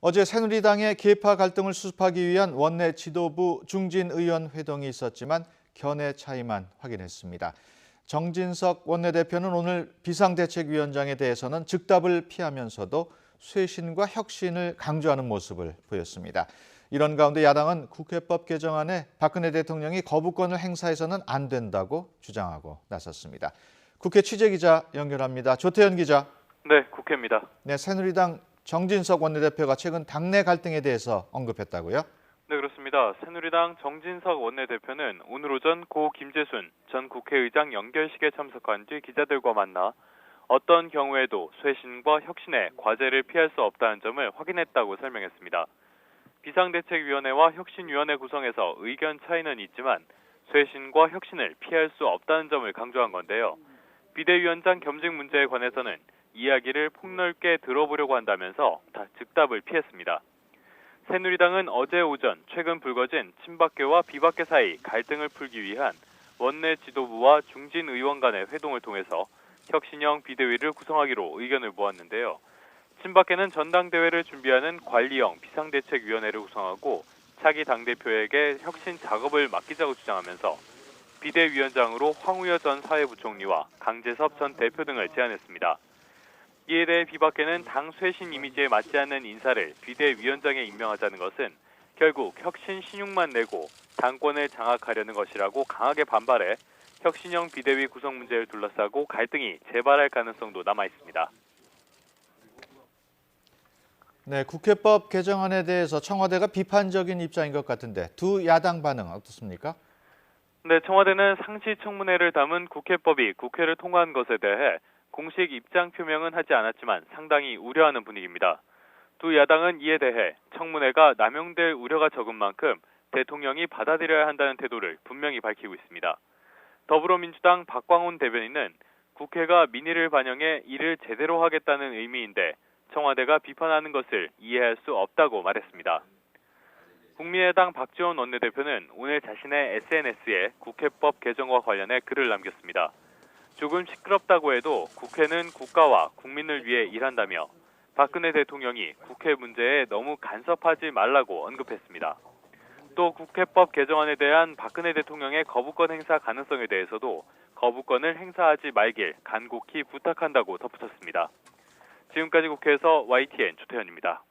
어제 새누리당의 계파 갈등을 수습하기 위한 원내 지도부 중진 의원 회동이 있었지만 견해 차이만 확인했습니다. 정진석 원내대표는 오늘 비상대책위원장에 대해서는 즉답을 피하면서도 쇄신과 혁신을 강조하는 모습을 보였습니다. 이런 가운데 야당은 국회법 개정안에 박근혜 대통령이 거부권을 행사해서는 안 된다고 주장하고 나섰습니다. 국회 취재기자 연결합니다. 조태현 기자. 네, 국회입니다. 네, 새누리당 정진석 원내대표가 최근 당내 갈등에 대해서 언급했다고요? 네, 그렇습니다. 새누리당 정진석 원내대표는 오늘 오전 고 김재순 전 국회의장 연결식에 참석한 뒤 기자들과 만나 어떤 경우에도 쇄신과 혁신의 과제를 피할 수 없다는 점을 확인했다고 설명했습니다. 비상대책위원회와 혁신위원회 구성에서 의견 차이는 있지만 쇄신과 혁신을 피할 수 없다는 점을 강조한 건데요. 비대위원장 겸직 문제에 관해서는 이야기를 폭넓게 들어보려고 한다면서 즉답을 피했습니다. 새누리당은 어제 오전 최근 불거진 친박계와 비박계 사이 갈등을 풀기 위한 원내 지도부와 중진 의원 간의 회동을 통해서 혁신형 비대위를 구성하기로 의견을 모았는데요. 친박계는 전당대회를 준비하는 관리형 비상대책위원회를 구성하고 차기 당대표에게 혁신 작업을 맡기자고 주장하면서 비대위원장으로 황우여 전 사회부총리와 강재섭 전 대표 등을 제안했습니다. 이에 대해 비박계는 당 쇄신 이미지에 맞지 않는 인사를 비대위원장에 임명하자는 것은 결국 혁신 신용만 내고 당권을 장악하려는 것이라고 강하게 반발해 혁신형 비대위 구성 문제를 둘러싸고 갈등이 재발할 가능성도 남아 있습니다. 네, 국회법 개정안에 대해서 청와대가 비판적인 입장인 것 같은데 두 야당 반응 어떻습니까? 네, 청와대는 상시 청문회를 담은 국회법이 국회를 통과한 것에 대해 공식 입장 표명은 하지 않았지만 상당히 우려하는 분위기입니다. 두 야당은 이에 대해 청문회가 남용될 우려가 적은 만큼 대통령이 받아들여야 한다는 태도를 분명히 밝히고 있습니다. 더불어민주당 박광온 대변인은 국회가 민의를 반영해 일을 제대로 하겠다는 의미인데 청와대가 비판하는 것을 이해할 수 없다고 말했습니다. 국민의당 박지원 원내대표는 오늘 자신의 SNS에 국회법 개정과 관련해 글을 남겼습니다. 조금 시끄럽다고 해도 국회는 국가와 국민을 위해 일한다며 박근혜 대통령이 국회 문제에 너무 간섭하지 말라고 언급했습니다. 또 국회법 개정안에 대한 박근혜 대통령의 거부권 행사 가능성에 대해서도 거부권을 행사하지 말길 간곡히 부탁한다고 덧붙였습니다. 지금까지 국회에서 YTN 조태현입니다.